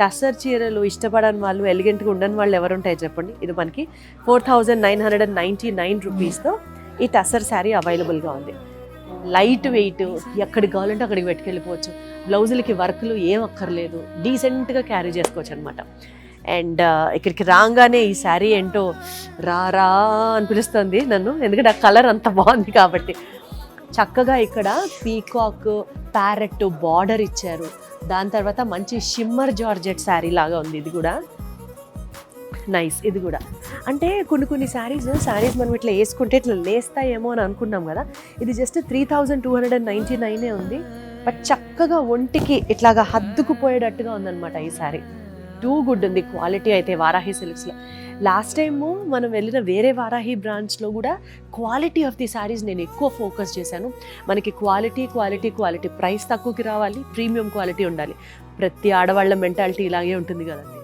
టస్సర్ చీరలు ఇష్టపడని వాళ్ళు, ఎలిగెంట్గా ఉండని వాళ్ళు ఎవరు ఉంటాయి చెప్పండి. ఇది మనకి 4999 రూపీస్తో ఈ టస్సర్ శారీ అవైలబుల్గా ఉంది. లైట్ వెయిట్, ఎక్కడికి కావాలంటే అక్కడికి పెట్టుకెళ్ళిపోవచ్చు. బ్లౌజులకి వర్క్లు ఏం అక్కర్లేదు, డీసెంట్గా క్యారీ చేసుకోవచ్చు అనమాట. అండ్ ఇక్కడికి రాగానే ఈ శారీ ఏంటో రా అనిపిస్తుంది నన్ను, ఎందుకంటే ఆ కలర్ అంత బాగుంది కాబట్టి. చక్కగా ఇక్కడ పీకాక్ ప్యారెట్ బార్డర్ ఇచ్చారు. దాని తర్వాత మంచి షిమ్మర్ జార్జెట్ శారీ లాగా ఉంది. ఇది కూడా నైస్. ఇది కూడా అంటే కొన్ని శారీస్ మనం ఇట్లా వేసుకుంటే ఇట్లా లేస్తాయేమో అని అనుకున్నాం కదా. ఇది జస్ట్ 3299 ఉంది. బట్ చక్కగా ఒంటికి ఇట్లాగా హద్దుకుపోయేటట్టుగా ఉందన్నమాట ఈ శారీ. టూ గుడ్ ఉంది క్వాలిటీ అయితే వారాహి సిల్క్స్లో. లాస్ట్ టైము మనం వెళ్ళిన వేరే వారాహి బ్రాంచ్లో కూడా క్వాలిటీ ఆఫ్ ది శారీస్ నేను ఎక్కువ ఫోకస్ చేశాను. మనకి క్వాలిటీ ప్రైస్ తక్కువకి రావాలి, ప్రీమియం క్వాలిటీ ఉండాలి. ప్రతి ఆడవాళ్ళ మెంటాలిటీ ఇలాగే ఉంటుంది కదండి.